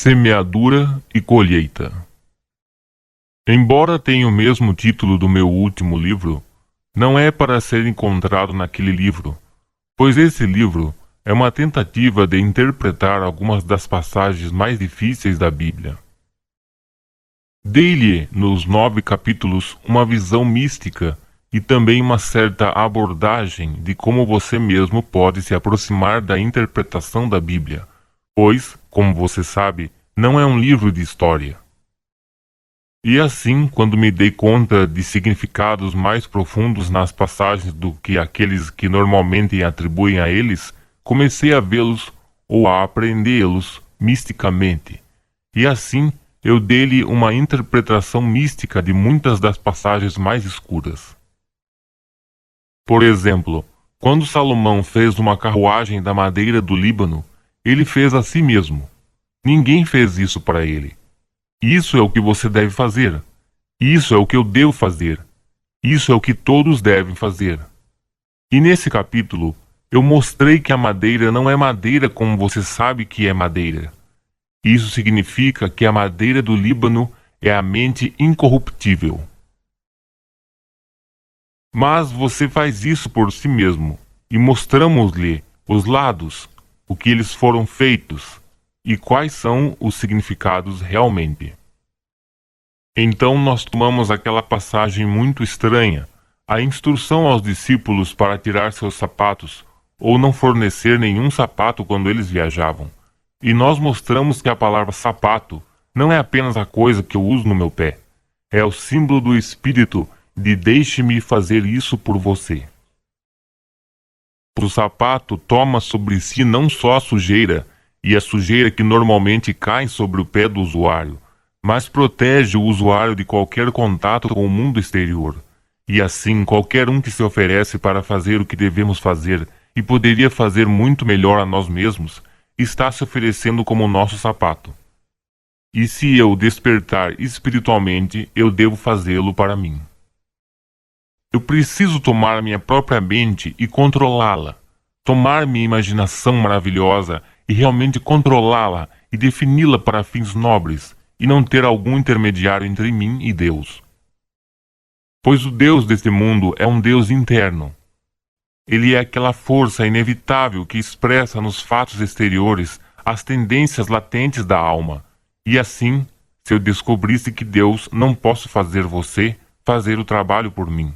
Semeadura e colheita. Embora tenha o mesmo título do meu último livro, não é para ser encontrado naquele livro, pois esse livro é uma tentativa de interpretar algumas das passagens mais difíceis da Bíblia. Dei-lhe, nos 9 capítulos, uma visão mística e também uma certa abordagem de como você mesmo pode se aproximar da interpretação da Bíblia, pois, como você sabe, não é um livro de história. E assim, quando me dei conta de significados mais profundos nas passagens do que aqueles que normalmente atribuem a eles, comecei a vê-los ou a apreendê-los misticamente. E assim, eu dei-lhe uma interpretação mística de muitas das passagens mais escuras. Por exemplo, quando Salomão fez uma carruagem da madeira do Líbano, ele fez a si mesmo. Ninguém fez isso para ele. Isso é o que você deve fazer. Isso é o que eu devo fazer. Isso é o que todos devem fazer. E nesse capítulo, eu mostrei que a madeira não é madeira como você sabe que é madeira. Isso significa que a madeira do Líbano é a mente incorruptível. Mas você faz isso por si mesmo, e mostramos-lhe os lados, o que eles foram feitos, e quais são os significados realmente. Então nós tomamos aquela passagem muito estranha, a instrução aos discípulos para tirar seus sapatos, ou não fornecer nenhum sapato quando eles viajavam, e nós mostramos que a palavra sapato não é apenas a coisa que eu uso no meu pé, é o símbolo do Espírito de deixe-me fazer isso por você. O sapato toma sobre si não só a sujeira, e a sujeira que normalmente cai sobre o pé do usuário, mas protege o usuário de qualquer contato com o mundo exterior. E assim, qualquer um que se oferece para fazer o que devemos fazer e poderia fazer muito melhor a nós mesmos, está se oferecendo como nosso sapato. E se eu despertar espiritualmente, eu devo fazê-lo para mim. Eu preciso tomar minha própria mente e controlá-la, tomar minha imaginação maravilhosa e realmente controlá-la e defini-la para fins nobres, e não ter algum intermediário entre mim e Deus. Pois o Deus deste mundo é um Deus interno. Ele é aquela força inevitável que expressa nos fatos exteriores as tendências latentes da alma, e assim, se eu descobrisse que Deus não posso fazer você fazer o trabalho por mim.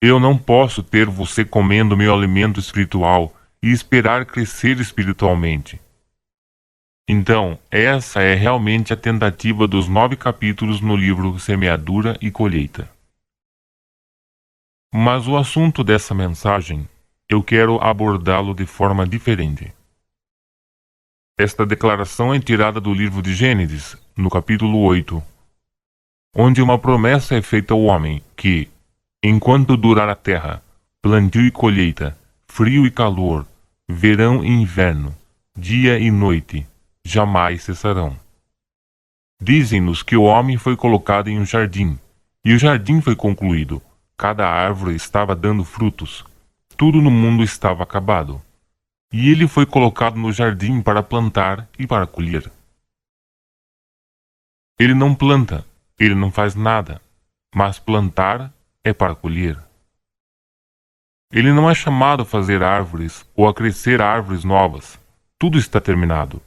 Eu não posso ter você comendo meu alimento espiritual e esperar crescer espiritualmente. Então, essa é realmente a tentativa dos 9 capítulos no livro Semeadura e Colheita. Mas o assunto dessa mensagem, eu quero abordá-lo de forma diferente. Esta declaração é tirada do livro de Gênesis, no capítulo 8, onde uma promessa é feita ao homem que, enquanto durar a terra, plantio e colheita, frio e calor, verão e inverno, dia e noite, jamais cessarão. Dizem-nos que o homem foi colocado em um jardim, e o jardim foi concluído. Cada árvore estava dando frutos. Tudo no mundo estava acabado. E ele foi colocado no jardim para plantar e para colher. Ele não planta, ele não faz nada, mas plantar é para colher. Ele não é chamado a fazer árvores ou a crescer árvores novas. Tudo está terminado.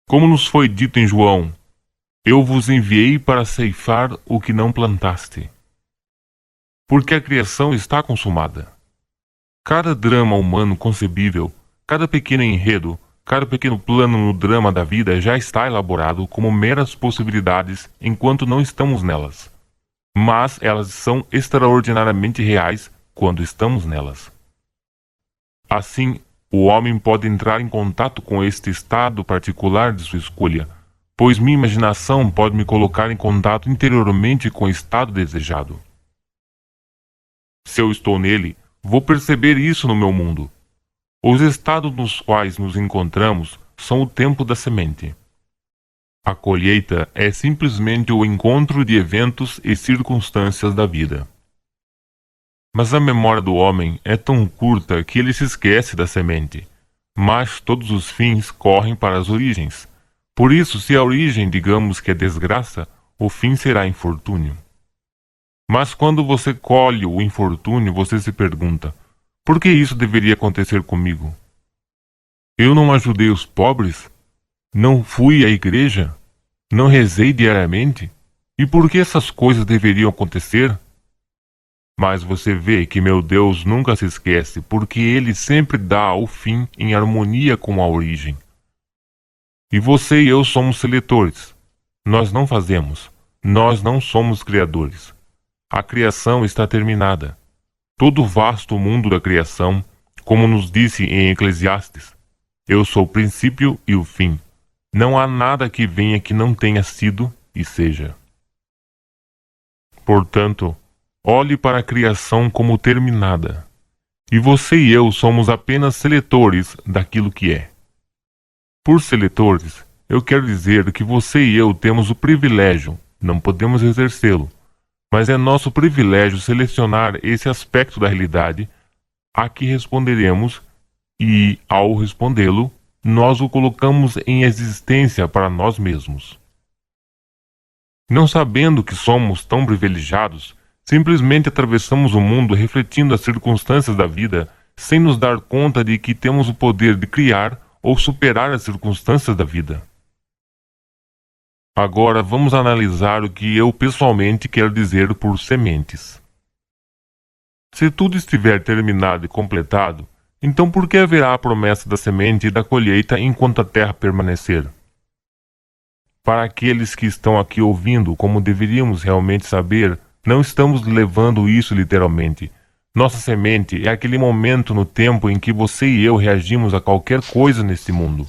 Como nos foi dito em João, eu vos enviei para ceifar o que não plantaste. Porque a criação está consumada. Cada drama humano concebível, cada pequeno enredo, cada pequeno plano no drama da vida já está elaborado como meras possibilidades enquanto não estamos nelas. Mas elas são extraordinariamente reais quando estamos nelas. Assim, o homem pode entrar em contato com este estado particular de sua escolha, pois minha imaginação pode me colocar em contato interiormente com o estado desejado. Se eu estou nele, vou perceber isso no meu mundo. Os estados nos quais nos encontramos são o tempo da semente. A colheita é simplesmente o encontro de eventos e circunstâncias da vida. Mas a memória do homem é tão curta que ele se esquece da semente. mas todos os fins correm para as origens. Por isso, se a origem digamos que é desgraça, o fim será infortúnio. Mas quando você colhe o infortúnio, você se pergunta: por que isso deveria acontecer comigo? Eu não ajudei os pobres? Não fui à igreja? Não rezei diariamente? E por que essas coisas deveriam acontecer? Mas você vê que meu Deus nunca se esquece, porque Ele sempre dá o fim em harmonia com a origem. E você e eu somos seletores. Nós não fazemos. Nós não somos criadores. A criação está terminada. Todo o vasto mundo da criação, como nos disse em Eclesiastes, eu sou o princípio e o fim. Não há nada que venha que não tenha sido e seja. Portanto, olhe para a criação como terminada. E você e eu somos apenas seletores daquilo que é. Por seletores, eu quero dizer que você e eu temos o privilégio, não podemos exercê-lo, mas é nosso privilégio selecionar esse aspecto da realidade a que responderemos e, ao respondê-lo, nós o colocamos em existência para nós mesmos. Não sabendo que somos tão privilegiados, simplesmente atravessamos o mundo refletindo as circunstâncias da vida sem nos dar conta de que temos o poder de criar ou superar as circunstâncias da vida. Agora vamos analisar o que eu pessoalmente quero dizer por sementes. Se tudo estiver terminado e completado, então por que haverá a promessa da semente e da colheita enquanto a terra permanecer? Para aqueles que estão aqui ouvindo, como deveríamos realmente saber, não estamos levando isso literalmente. Nossa semente é aquele momento no tempo em que você e eu reagimos a qualquer coisa neste mundo.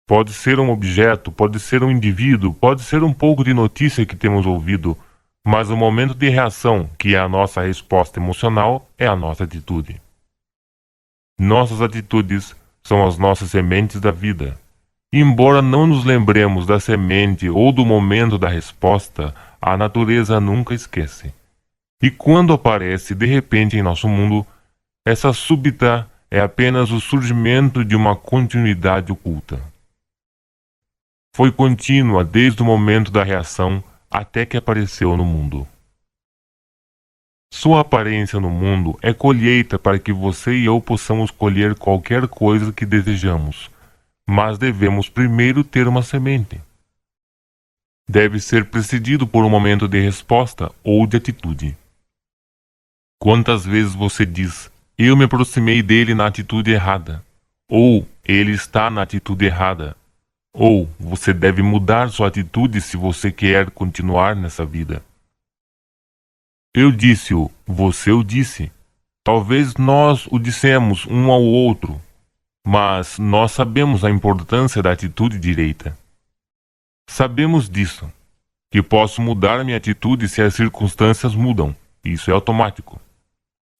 Pode ser um objeto, pode ser um indivíduo, pode ser um pouco de notícia que temos ouvido, mas o momento de reação, que é a nossa resposta emocional, é a nossa atitude. Nossas atitudes são as nossas sementes da vida. E embora não nos lembremos da semente ou do momento da resposta, a natureza nunca esquece. E quando aparece de repente em nosso mundo, essa súbita é apenas o surgimento de uma continuidade oculta. Foi contínua desde o momento da reação até que apareceu no mundo. Sua aparência no mundo é colheita para que você e eu possamos colher qualquer coisa que desejamos, mas devemos primeiro ter uma semente. Deve ser precedido por um momento de resposta ou de atitude. Quantas vezes você diz: eu me aproximei dele na atitude errada, ou ele está na atitude errada, ou você deve mudar sua atitude se você quer continuar nessa vida. Eu disse-o, você o disse. Talvez nós o dissemos um ao outro, mas nós sabemos a importância da atitude direita. Sabemos disso, que posso mudar minha atitude se as circunstâncias mudam. Isso é automático.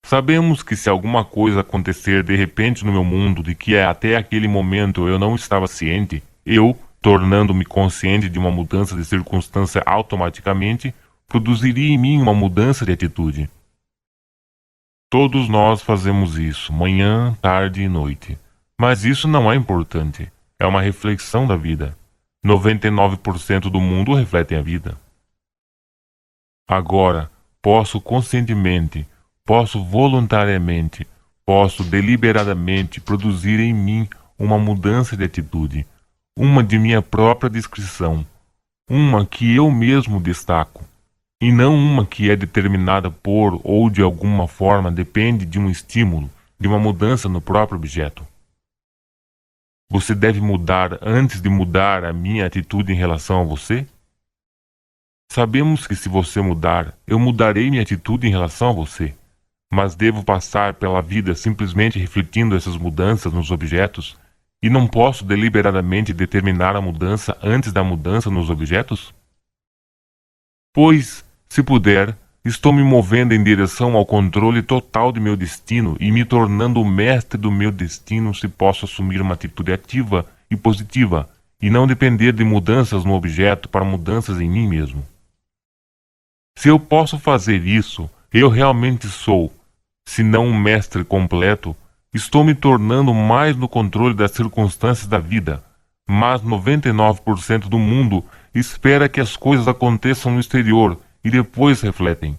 Sabemos que se alguma coisa acontecer de repente no meu mundo de que até aquele momento eu não estava ciente, eu, tornando-me consciente de uma mudança de circunstância automaticamente, produziria em mim uma mudança de atitude. Todos nós fazemos isso, manhã, tarde e noite. Mas isso não é importante. É uma reflexão da vida. 99% do mundo refletem a vida. Agora, posso conscientemente, posso voluntariamente, posso deliberadamente produzir em mim uma mudança de atitude, uma de minha própria descrição, uma que eu mesmo destaco, e não uma que é determinada por ou de alguma forma depende de um estímulo, de uma mudança no próprio objeto. Você deve mudar antes de mudar a minha atitude em relação a você? Sabemos que se você mudar, eu mudarei minha atitude em relação a você. Mas devo passar pela vida simplesmente refletindo essas mudanças nos objetos e não posso deliberadamente determinar a mudança antes da mudança nos objetos? Pois, se puder, estou me movendo em direção ao controle total de meu destino e me tornando o mestre do meu destino se posso assumir uma atitude ativa e positiva e não depender de mudanças no objeto para mudanças em mim mesmo. Se eu posso fazer isso, eu realmente sou, se não um mestre completo, estou me tornando mais no controle das circunstâncias da vida, mas 99% do mundo espera que as coisas aconteçam no exterior e depois refletem.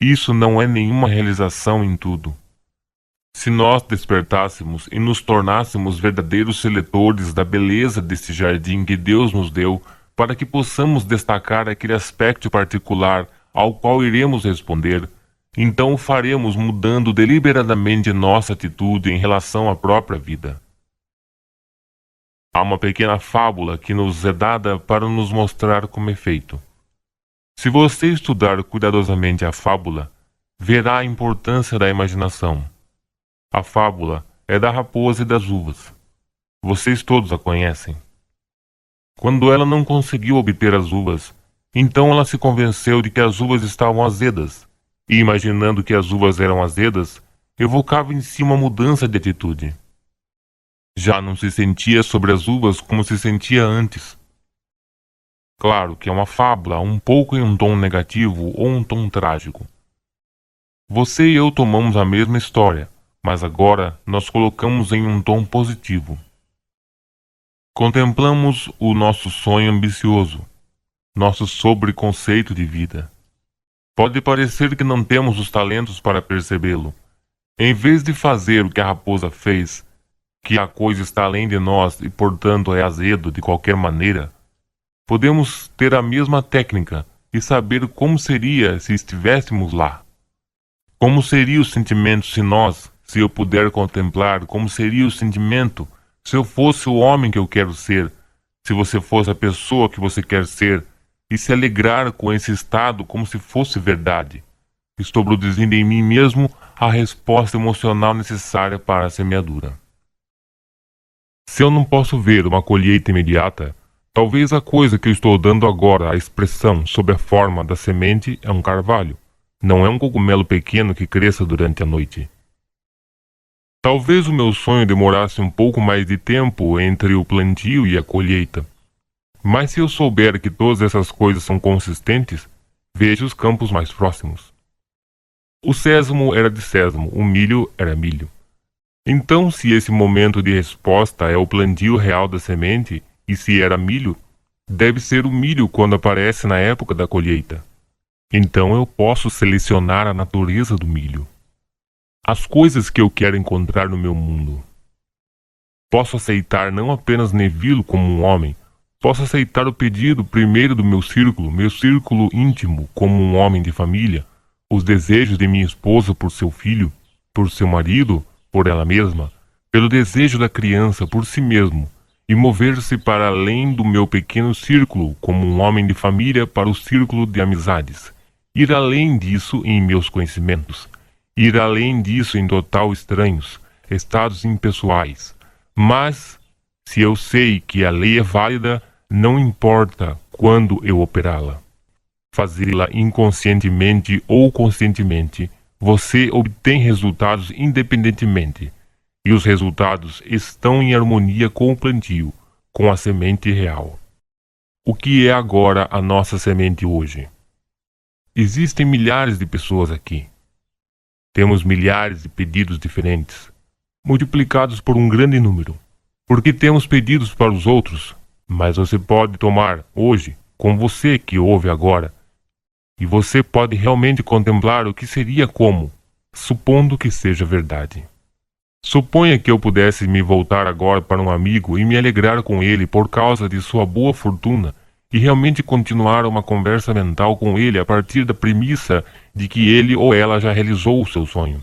Isso não é nenhuma realização em tudo. Se nós despertássemos e nos tornássemos verdadeiros seletores da beleza deste jardim que Deus nos deu, para que possamos destacar aquele aspecto particular ao qual iremos responder, então o faremos mudando deliberadamente nossa atitude em relação à própria vida. Há uma pequena fábula que nos é dada para nos mostrar como é feito. Se você estudar cuidadosamente a fábula, verá a importância da imaginação. A fábula é da raposa e das uvas. Vocês todos a conhecem. Quando ela não conseguiu obter as uvas, então ela se convenceu de que as uvas estavam azedas, e imaginando que as uvas eram azedas, evocava em si uma mudança de atitude. Já não se sentia sobre as uvas como se sentia antes. Claro que é uma fábula, um pouco em um tom negativo ou um tom trágico. Você e eu tomamos a mesma história, mas agora nós colocamos em um tom positivo. Contemplamos o nosso sonho ambicioso, nosso sobreconceito de vida. Pode parecer que não temos os talentos para percebê-lo. Em vez de fazer o que a raposa fez, que a coisa está além de nós e portanto é azedo de qualquer maneira, podemos ter a mesma técnica e saber como seria se estivéssemos lá. Como seria o sentimento se eu puder contemplar como seria o sentimento se eu fosse o homem que eu quero ser, se você fosse a pessoa que você quer ser, e se alegrar com esse estado como se fosse verdade. Estou produzindo em mim mesmo a resposta emocional necessária para a semeadura. Se eu não posso ver uma colheita imediata, talvez a coisa que eu estou dando agora a expressão sob a forma da semente é um carvalho, não é um cogumelo pequeno que cresça durante a noite. Talvez o meu sonho demorasse um pouco mais de tempo entre o plantio e a colheita. Mas se eu souber que todas essas coisas são consistentes, veja os campos mais próximos. O sésamo era de sésamo, o milho era milho. Então, se esse momento de resposta é o plantio real da semente, e se era milho, deve ser o milho quando aparece na época da colheita. Então eu posso selecionar a natureza do milho. As coisas que eu quero encontrar no meu mundo. Posso aceitar não apenas Neville como um homem, posso aceitar o pedido primeiro do meu círculo íntimo como um homem de família, os desejos de minha esposa por seu filho, por seu marido, por ela mesma, pelo desejo da criança por si mesmo, e mover-se para além do meu pequeno círculo como um homem de família para o círculo de amizades, ir além disso em meus conhecimentos, ir além disso em total estranhos, estados impessoais. Mas, se eu sei que a lei é válida, não importa quando eu operá-la. Fazê-la inconscientemente ou conscientemente, você obtém resultados independentemente, e os resultados estão em harmonia com o plantio, com a semente real. O que é agora a nossa semente hoje? Existem milhares de pessoas aqui. Temos milhares de pedidos diferentes, multiplicados por um grande número, porque temos pedidos para os outros, mas você pode tomar hoje, com você que ouve agora, e você pode realmente contemplar o que seria como, supondo que seja verdade. Suponha que eu pudesse me voltar agora para um amigo e me alegrar com ele por causa de sua boa fortuna e realmente continuar uma conversa mental com ele a partir da premissa de que ele ou ela já realizou o seu sonho.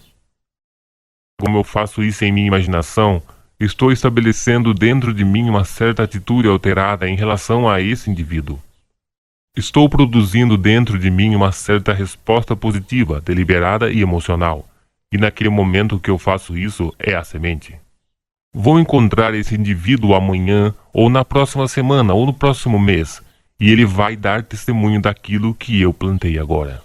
Como eu faço isso em minha imaginação, estou estabelecendo dentro de mim uma certa atitude alterada em relação a esse indivíduo. Estou produzindo dentro de mim uma certa resposta positiva, deliberada e emocional, e naquele momento que eu faço isso é a semente. Vou encontrar esse indivíduo amanhã, ou na próxima semana, ou no próximo mês, e ele vai dar testemunho daquilo que eu plantei agora.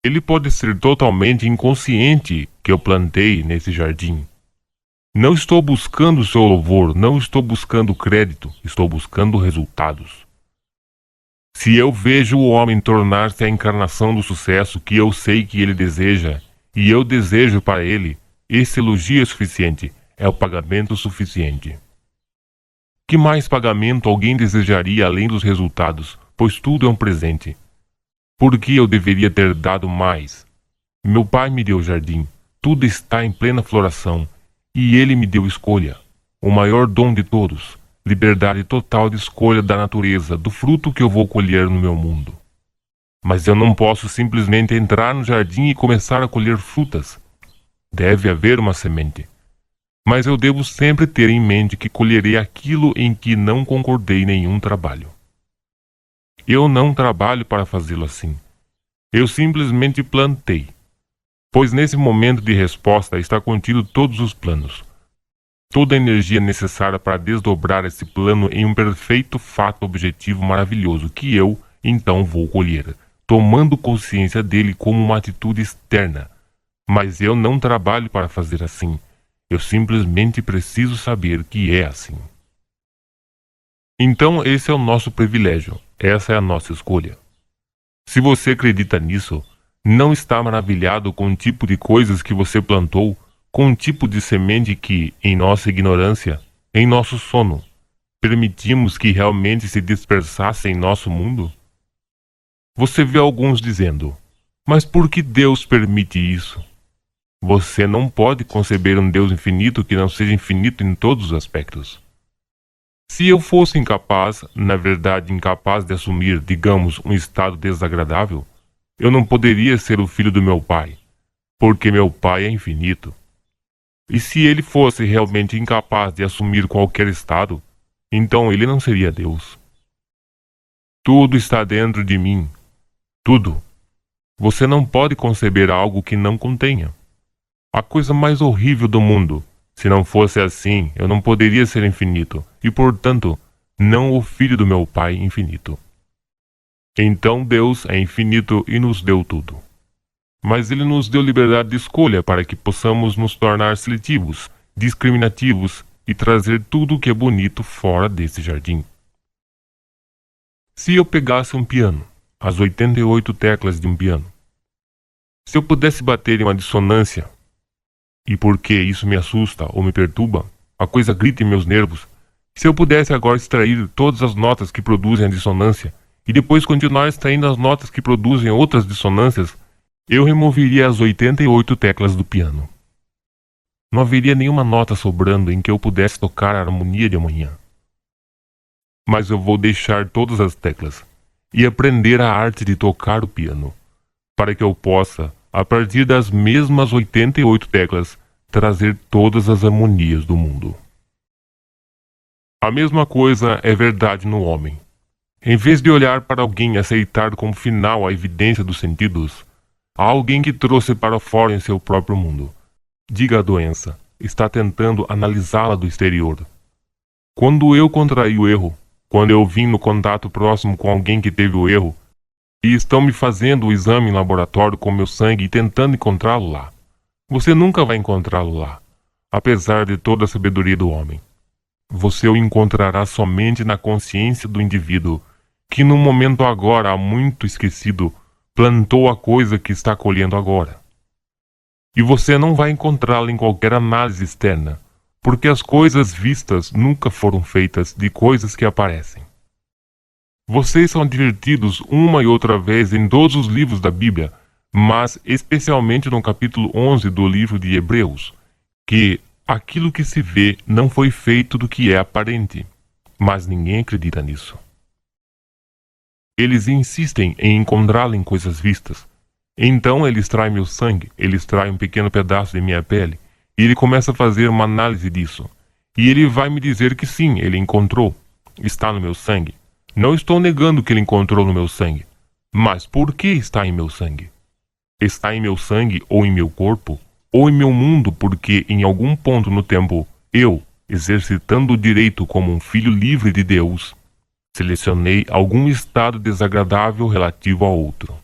Ele pode ser totalmente inconsciente que eu plantei nesse jardim. Não estou buscando seu louvor, não estou buscando crédito, estou buscando resultados. Se eu vejo o homem tornar-se a encarnação do sucesso que eu sei que ele deseja, e eu desejo para ele, Esse elogio é suficiente, é o pagamento suficiente. Que mais pagamento alguém desejaria além dos resultados, pois tudo é um presente? Por que eu deveria ter dado mais? Meu pai me deu o jardim, tudo está em plena floração, e ele me deu escolha, o maior dom de todos, liberdade total de escolha da natureza, do fruto que eu vou colher no meu mundo. Mas eu não posso simplesmente entrar no jardim e começar a colher frutas. Deve haver uma semente. Mas eu devo sempre ter em mente que colherei aquilo em que não concordei nenhum trabalho. Eu não trabalho para fazê-lo assim. Eu simplesmente plantei. Pois nesse momento de resposta está contido todos os planos. Toda a energia necessária para desdobrar esse plano em um perfeito fato objetivo maravilhoso que eu, então, vou colher, tomando consciência dele como uma atitude externa. Mas eu não trabalho para fazer assim. Eu simplesmente preciso saber que é assim. Então esse é o nosso privilégio, essa é a nossa escolha. Se você acredita nisso, não está maravilhado com o tipo de coisas que você plantou, com o tipo de semente que, em nossa ignorância, em nosso sono, permitimos que realmente se dispersasse em nosso mundo? Você vê alguns dizendo, mas por que Deus permite isso? Você não pode conceber um Deus infinito que não seja infinito em todos os aspectos. Se eu fosse incapaz, na verdade incapaz de assumir, digamos, um estado desagradável, eu não poderia ser o filho do meu pai, porque meu pai é infinito. E se ele fosse realmente incapaz de assumir qualquer estado, então ele não seria Deus. Tudo está dentro de mim. Tudo. Você não pode conceber algo que não contenha. A coisa mais horrível do mundo. Se não fosse assim, eu não poderia ser infinito, e portanto, não o filho do meu pai infinito. Então Deus é infinito e nos deu tudo. Mas ele nos deu liberdade de escolha para que possamos nos tornar seletivos, discriminativos e trazer tudo o que é bonito fora desse jardim. Se eu pegasse um piano, as 88 teclas de um piano, se eu pudesse bater em uma dissonância, e porque isso me assusta ou me perturba, a coisa grita em meus nervos, se eu pudesse agora extrair todas as notas que produzem a dissonância, e depois continuar extraindo as notas que produzem outras dissonâncias, eu removeria as 88 teclas do piano. Não haveria nenhuma nota sobrando em que eu pudesse tocar a harmonia de amanhã. Mas eu vou deixar todas as teclas e aprender a arte de tocar o piano, para que eu possa, a partir das mesmas 88 teclas, trazer todas as harmonias do mundo. A mesma coisa é verdade no homem. Em vez de olhar para alguém e aceitar como final a evidência dos sentidos, há alguém que trouxe para fora em seu próprio mundo. Diga a doença, está tentando analisá-la do exterior. Quando eu contraí o erro, quando eu vim no contato próximo com alguém que teve o erro, e estão me fazendo o exame em laboratório com meu sangue e tentando encontrá-lo lá. Você nunca vai encontrá-lo lá, apesar de toda a sabedoria do homem. Você o encontrará somente na consciência do indivíduo, que no momento agora há muito esquecido, plantou a coisa que está colhendo agora. E você não vai encontrá-la em qualquer análise externa, porque as coisas vistas nunca foram feitas de coisas que aparecem. Vocês são advertidos uma e outra vez em todos os livros da Bíblia, mas especialmente no capítulo 11 do livro de Hebreus, que aquilo que se vê não foi feito do que é aparente, mas ninguém acredita nisso. Eles insistem em encontrá-la em coisas vistas. Então ele extrai meu sangue, ele extrai um pequeno pedaço de minha pele, e ele começa a fazer uma análise disso. E ele vai me dizer que sim, ele encontrou, está no meu sangue. Não estou negando que ele encontrou no meu sangue. Mas por que está em meu sangue? Está em meu sangue ou em meu corpo, ou em meu mundo porque em algum ponto no tempo eu, exercitando o direito como um filho livre de Deus, selecionei algum estado desagradável relativo a outro.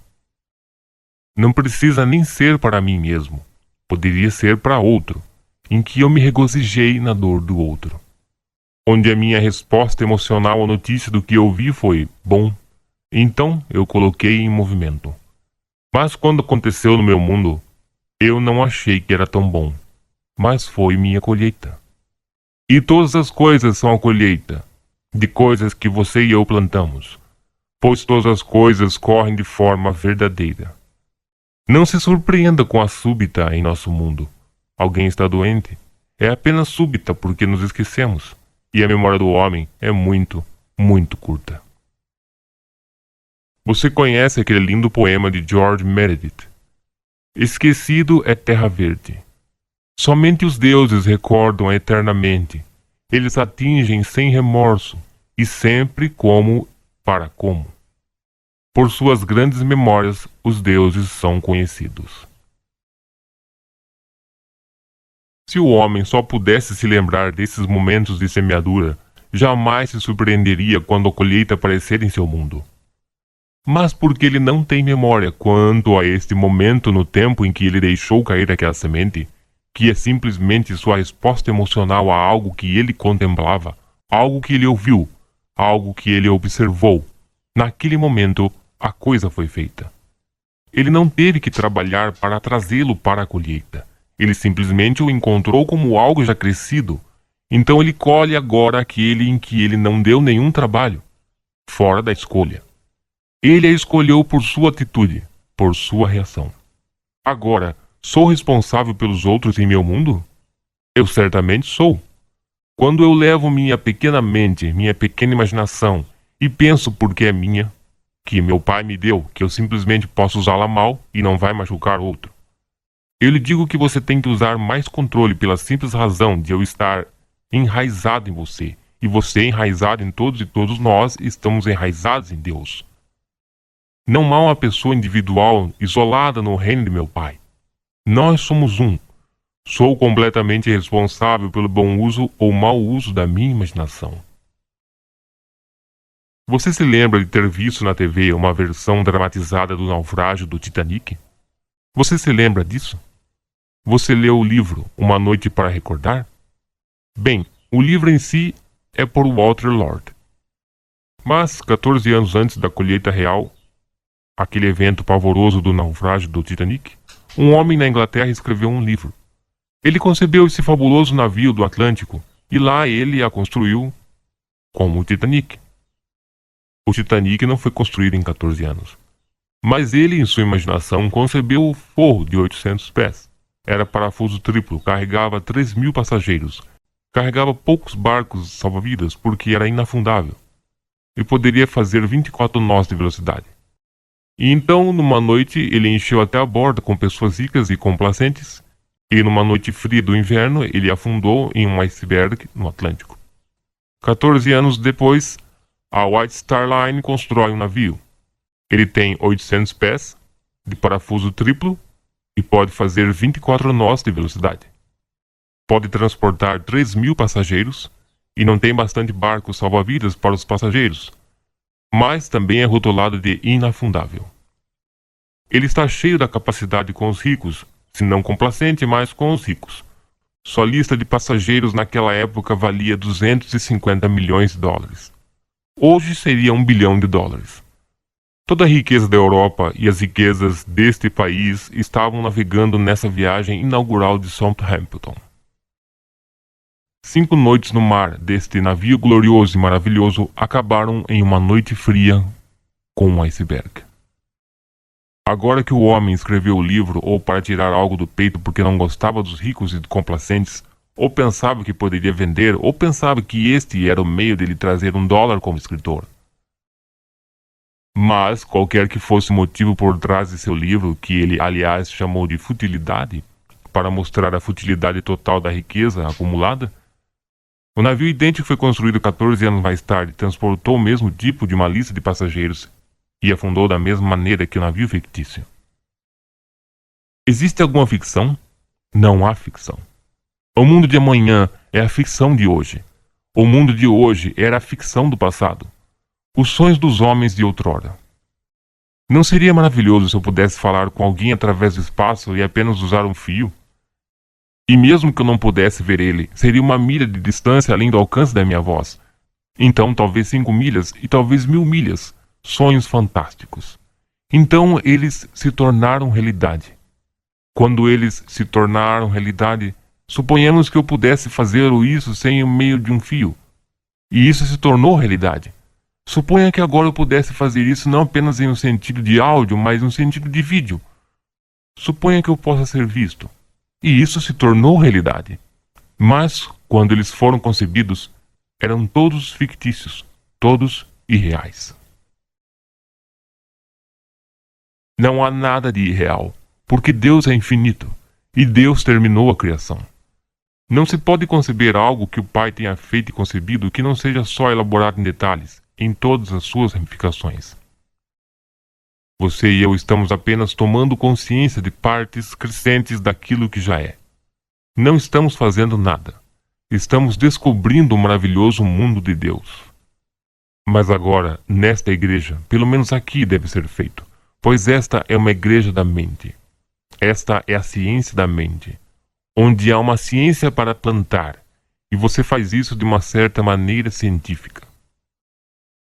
Não precisa nem ser para mim mesmo. Poderia ser para outro, em que eu me regozijei na dor do outro. Onde a minha resposta emocional à notícia do que ouvi foi bom, então eu coloquei em movimento. Mas quando aconteceu no meu mundo, eu não achei que era tão bom. mas foi minha colheita. E todas as coisas são a colheita de coisas que você e eu plantamos, pois todas as coisas correm de forma verdadeira. Não se surpreenda com a súbita em nosso mundo. Alguém está doente. É apenas súbita porque nos esquecemos, e a memória do homem é muito, muito curta. Você conhece aquele lindo poema de George Meredith? Esquecido é terra verde. Somente os deuses recordam eternamente. Eles atingem sem remorso, e sempre como para como. Por suas grandes memórias, os deuses são conhecidos. Se o homem só pudesse se lembrar desses momentos de semeadura, jamais se surpreenderia quando a colheita aparecer em seu mundo. Mas porque ele não tem memória quanto a este momento no tempo em que ele deixou cair aquela semente, que é simplesmente sua resposta emocional a algo que ele contemplava, algo que ele ouviu, algo que ele observou, naquele momento a coisa foi feita. Ele não teve que trabalhar para trazê-lo para a colheita. Ele simplesmente o encontrou como algo já crescido. Então ele colhe agora aquele em que ele não deu nenhum trabalho, fora da escolha. Ele a escolheu por sua atitude, por sua reação. Agora, sou responsável pelos outros em meu mundo? Eu certamente sou. Quando eu levo minha pequena mente, minha pequena imaginação, e penso porque é minha, que meu pai me deu, que eu simplesmente posso usá-la mal e não vai machucar outro. Eu lhe digo que você tem que usar mais controle pela simples razão de eu estar enraizado em você, e você enraizado em todos e todos nós estamos enraizados em Deus. Não há uma pessoa individual isolada no reino de meu Pai. Nós somos um. Sou completamente responsável pelo bom uso ou mau uso da minha imaginação. Você se lembra de ter visto na TV uma versão dramatizada do naufrágio do Titanic? Você se lembra disso? Você leu o livro Uma Noite para Recordar? Bem, o livro em si é por Walter Lord. Mas, 14 anos antes da colheita real, aquele evento pavoroso do naufrágio do Titanic, um homem na Inglaterra escreveu um livro. Ele concebeu esse fabuloso navio do Atlântico e lá ele a construiu como o Titanic. O Titanic não foi construído em 14 anos. Mas ele, em sua imaginação, concebeu o forro de 800 pés. Era parafuso triplo, carregava 3.000 passageiros. Carregava poucos barcos salva-vidas porque era inafundável. E poderia fazer 24 nós de velocidade. E então, numa noite, ele encheu até a borda com pessoas ricas e complacentes. E numa noite fria do inverno, ele afundou em um iceberg no Atlântico. 14 anos depois, a White Star Line constrói um navio. Ele tem 800 pés, de parafuso triplo, e pode fazer 24 nós de velocidade. Pode transportar 3.000 passageiros, e não tem bastante barcos salva-vidas para os passageiros, mas também é rotulado de inafundável. Ele está cheio da capacidade com os ricos, se não complacente, mas com os ricos. Sua lista de passageiros naquela época valia 250 milhões de dólares. Hoje seria $1 bilhão. Toda a riqueza da Europa e as riquezas deste país estavam navegando nessa viagem inaugural de Southampton. 5 noites no mar deste navio glorioso e maravilhoso acabaram em uma noite fria com um iceberg. Agora que o homem escreveu o livro ou para tirar algo do peito porque não gostava dos ricos e complacentes, ou pensava que poderia vender, ou pensava que este era o meio de lhe trazer $1 como escritor. Mas, qualquer que fosse o motivo por trás de seu livro, que ele, aliás, chamou de futilidade, para mostrar a futilidade total da riqueza acumulada, o navio idêntico foi construído 14 anos mais tarde, transportou o mesmo tipo de uma lista de passageiros e afundou da mesma maneira que o navio fictício. Existe alguma ficção? Não há ficção. O mundo de amanhã é a ficção de hoje. O mundo de hoje era a ficção do passado. Os sonhos dos homens de outrora. Não seria maravilhoso se eu pudesse falar com alguém através do espaço e apenas usar um fio? E mesmo que eu não pudesse ver ele, seria 1 milha de distância além do alcance da minha voz. Então talvez 5 milhas e talvez 1.000 milhas. Sonhos fantásticos. Então eles se tornaram realidade. Quando eles se tornaram realidade, Suponhamos que eu pudesse fazer isso sem o meio de um fio, e isso se tornou realidade. Suponha que agora eu pudesse fazer isso não apenas em um sentido de áudio, mas em um sentido de vídeo. Suponha que eu possa ser visto, e isso se tornou realidade. Mas, quando eles foram concebidos, eram todos fictícios, todos irreais. Não há nada de irreal, porque Deus é infinito, e Deus terminou a criação. Não se pode conceber algo que o Pai tenha feito e concebido que não seja só elaborado em detalhes, em todas as suas ramificações. Você e eu estamos apenas tomando consciência de partes crescentes daquilo que já é. Não estamos fazendo nada. Estamos descobrindo o maravilhoso mundo de Deus. Mas agora, nesta igreja, pelo menos aqui deve ser feito, pois esta é uma igreja da mente. Esta é a ciência da mente, onde há uma ciência para plantar, e você faz isso de uma certa maneira científica.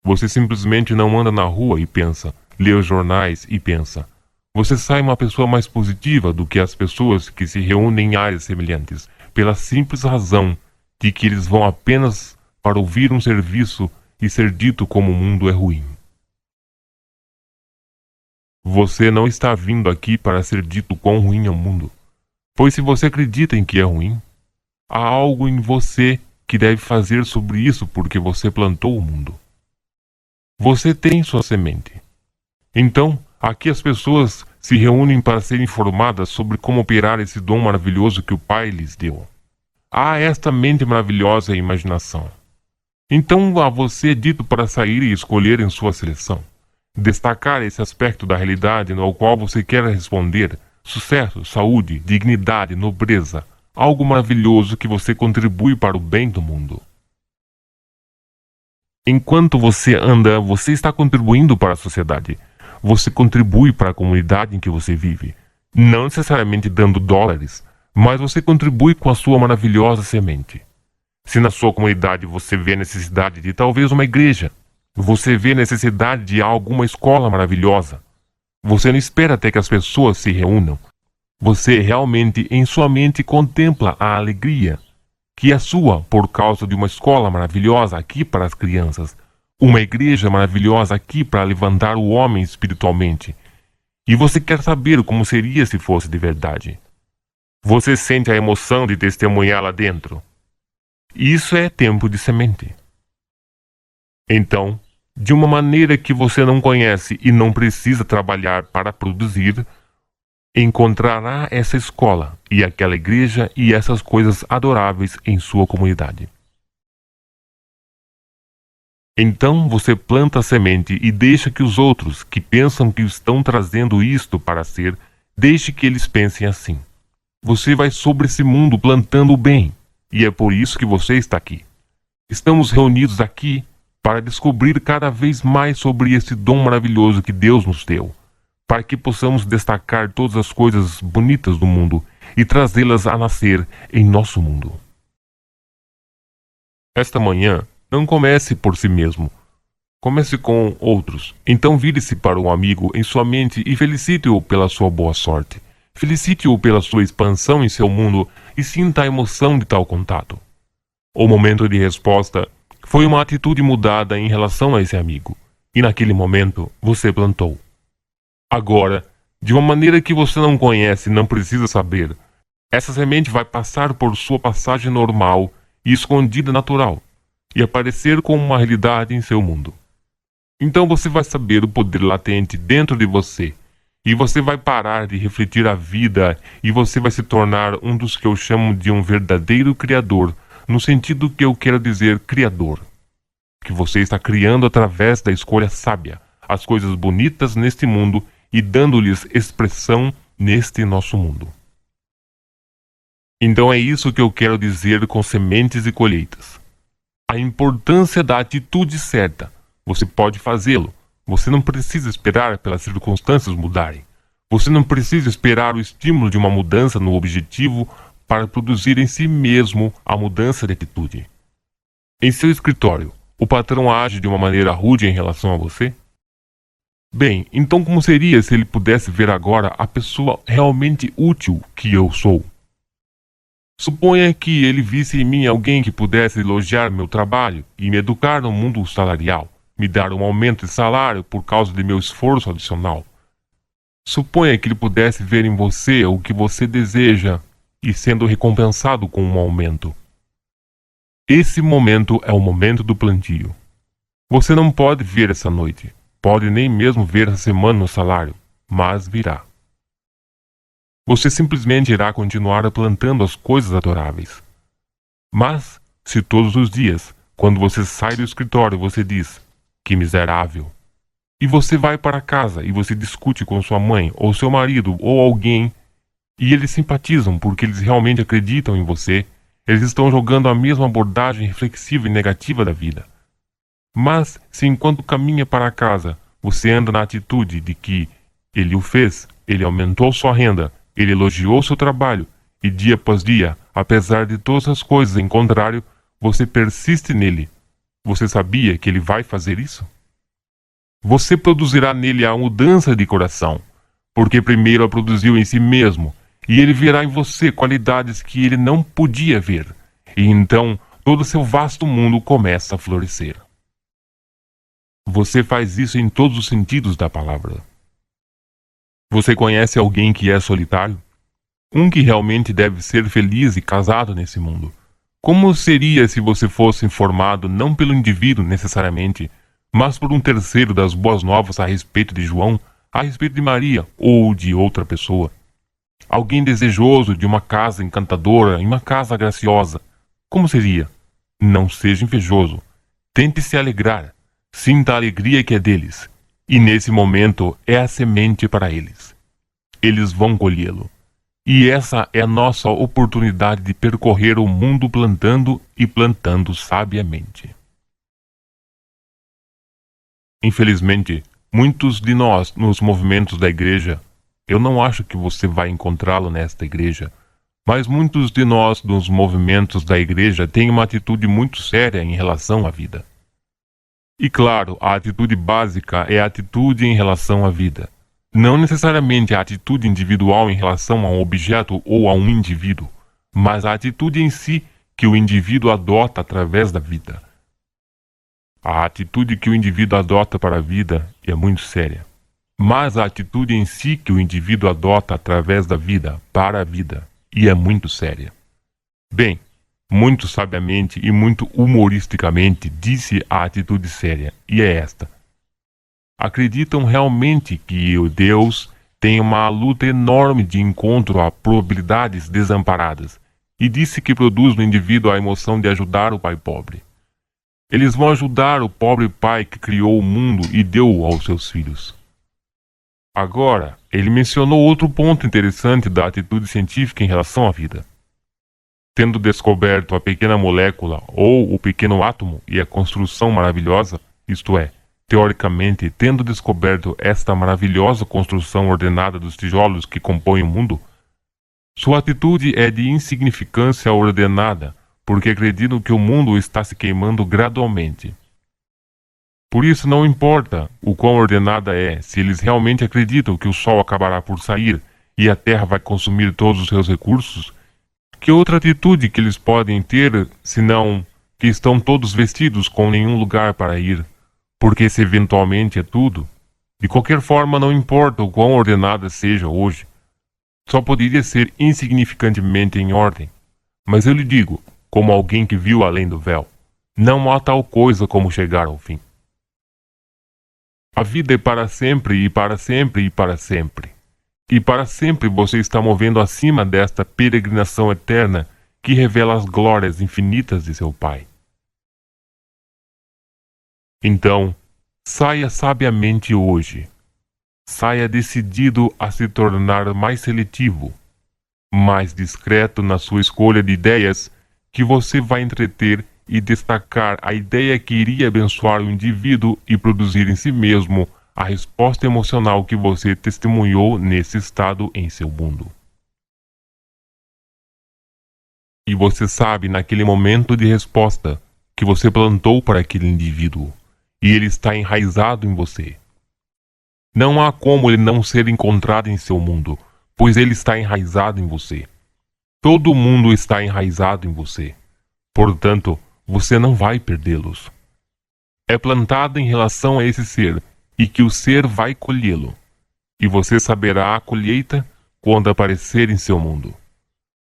Você simplesmente não anda na rua e pensa, lê os jornais e pensa. Você sai uma pessoa mais positiva do que as pessoas que se reúnem em áreas semelhantes, pela simples razão de que eles vão apenas para ouvir um serviço e ser dito como o mundo é ruim. Você não está vindo aqui para ser dito quão ruim é o mundo, pois se você acredita em que é ruim, há algo em você que deve fazer sobre isso porque você plantou o mundo. Você tem sua semente. Então, aqui as pessoas se reúnem para serem informadas sobre como operar esse dom maravilhoso que o Pai lhes deu. Há esta mente maravilhosa e imaginação. Então a você é dito para sair e escolher em sua seleção. Destacar esse aspecto da realidade no qual você quer responder: sucesso, saúde, dignidade, nobreza, algo maravilhoso que você contribui para o bem do mundo. Enquanto você anda, você está contribuindo para a sociedade. Você contribui para a comunidade em que você vive. Não necessariamente dando dólares, mas você contribui com a sua maravilhosa semente. Se na sua comunidade você vê a necessidade de talvez uma igreja, você vê a necessidade de alguma escola maravilhosa, você não espera até que as pessoas se reúnam. Você realmente em sua mente contempla a alegria que é sua por causa de uma escola maravilhosa aqui para as crianças, uma igreja maravilhosa aqui para levantar o homem espiritualmente. E você quer saber como seria se fosse de verdade. Você sente a emoção de testemunhar lá dentro. Isso é tempo de semente. Então, de uma maneira que você não conhece e não precisa trabalhar para produzir, encontrará essa escola e aquela igreja e essas coisas adoráveis em sua comunidade. Então você planta a semente e deixa que os outros, que pensam que estão trazendo isto para ser, deixe que eles pensem assim. Você vai sobre esse mundo plantando o bem, e é por isso que você está aqui. Estamos reunidos aqui para descobrir cada vez mais sobre esse dom maravilhoso que Deus nos deu, para que possamos destacar todas as coisas bonitas do mundo e trazê-las a nascer em nosso mundo. Esta manhã, não comece por si mesmo. Comece com outros. Então vire-se para um amigo em sua mente e felicite-o pela sua boa sorte. Felicite-o pela sua expansão em seu mundo e sinta a emoção de tal contato. O momento de resposta foi uma atitude mudada em relação a esse amigo. E naquele momento, você plantou. Agora, de uma maneira que você não conhece e não precisa saber, essa semente vai passar por sua passagem normal e escondida natural, e aparecer como uma realidade em seu mundo. Então você vai saber o poder latente dentro de você, e você vai parar de refletir a vida, e você vai se tornar um dos que eu chamo de um verdadeiro criador, no sentido que eu quero dizer criador. Que você está criando através da escolha sábia, as coisas bonitas neste mundo e dando-lhes expressão neste nosso mundo. Então é isso que eu quero dizer com sementes e colheitas. A importância da atitude certa. Você pode fazê-lo. Você não precisa esperar pelas circunstâncias mudarem. Você não precisa esperar o estímulo de uma mudança no objetivo para produzir em si mesmo a mudança de atitude. Em seu escritório, o patrão age de uma maneira rude em relação a você? Bem, então como seria se ele pudesse ver agora a pessoa realmente útil que eu sou? Suponha que ele visse em mim alguém que pudesse elogiar meu trabalho e me educar no mundo salarial, me dar um aumento de salário por causa de meu esforço adicional. Suponha que ele pudesse ver em você o que você deseja e sendo recompensado com um aumento. Esse momento é o momento do plantio. Você não pode ver essa noite, pode nem mesmo ver essa semana no salário, mas virá. Você simplesmente irá continuar plantando as coisas adoráveis. Mas, se todos os dias, quando você sai do escritório, você diz, que miserável, e você vai para casa e você discute com sua mãe, ou seu marido, ou alguém, e eles simpatizam porque eles realmente acreditam em você, eles estão jogando a mesma abordagem reflexiva e negativa da vida. Mas, se enquanto caminha para casa, você anda na atitude de que ele o fez, ele aumentou sua renda, ele elogiou seu trabalho, e dia após dia, apesar de todas as coisas em contrário, você persiste nele. Você sabia que ele vai fazer isso? Você produzirá nele a mudança de coração, porque primeiro a produziu em si mesmo, e ele verá em você qualidades que ele não podia ver, e então todo seu vasto mundo começa a florescer. Você faz isso em todos os sentidos da palavra. Você conhece alguém que é solitário? Um que realmente deve ser feliz e casado nesse mundo. Como seria se você fosse informado não pelo indivíduo necessariamente, mas por um terceiro das boas novas a respeito de João, a respeito de Maria ou de outra pessoa? Alguém desejoso de uma casa encantadora, em uma casa graciosa. Como seria? Não seja invejoso. Tente se alegrar. Sinta a alegria que é deles. E nesse momento é a semente para eles. Eles vão colhê-lo. E essa é a nossa oportunidade de percorrer o mundo plantando e plantando sabiamente. Infelizmente, muitos de nós nos movimentos da igreja, eu não acho que você vai encontrá-lo nesta igreja, mas muitos de nós nos movimentos da igreja têm uma atitude muito séria em relação à vida. E claro, a atitude básica é a atitude em relação à vida. Não necessariamente a atitude individual em relação a um objeto ou a um indivíduo, mas a atitude em si que o indivíduo adota através da vida. A atitude que o indivíduo adota para a vida é muito séria, mas a atitude em si que o indivíduo adota através da vida para a vida é muito séria. Bem, muito sabiamente e muito humoristicamente disse a atitude séria, e é esta. Acreditam realmente que o Deus tem uma luta enorme de encontro a probabilidades desamparadas, e disse que produz no indivíduo a emoção de ajudar o pai pobre. Eles vão ajudar o pobre pai que criou o mundo e deu-o aos seus filhos. Agora, ele mencionou outro ponto interessante da atitude científica em relação à vida. Tendo descoberto a pequena molécula ou o pequeno átomo e a construção maravilhosa, isto é, teoricamente, tendo descoberto esta maravilhosa construção ordenada dos tijolos que compõem o mundo, sua atitude é de insignificância ordenada, porque acreditam que o mundo está se queimando gradualmente. Por isso não importa o quão ordenada é, se eles realmente acreditam que o sol acabará por sair e a terra vai consumir todos os seus recursos, que outra atitude que eles podem ter, senão que estão todos vestidos com nenhum lugar para ir, porque se eventualmente é tudo, de qualquer forma não importa o quão ordenada seja hoje, só poderia ser insignificantemente em ordem. Mas eu lhe digo, como alguém que viu além do véu, não há tal coisa como chegar ao fim. A vida é para sempre e para sempre e para sempre. E para sempre você está movendo acima desta peregrinação eterna que revela as glórias infinitas de seu Pai. Então, saia sabiamente hoje. Saia decidido a se tornar mais seletivo, mais discreto na sua escolha de ideias que você vai entreter e destacar a ideia que iria abençoar o indivíduo e produzir em si mesmo a resposta emocional que você testemunhou nesse estado em seu mundo. E você sabe naquele momento de resposta que você plantou para aquele indivíduo, e ele está enraizado em você. Não há como ele não ser encontrado em seu mundo, pois ele está enraizado em você. Todo mundo está enraizado em você. Portanto, você não vai perdê-los. É plantado em relação a esse ser, e que o ser vai colhê-lo. E você saberá a colheita quando aparecer em seu mundo.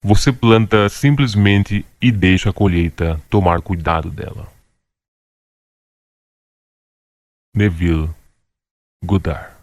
Você planta simplesmente e deixa a colheita tomar cuidado dela. Neville Goddard.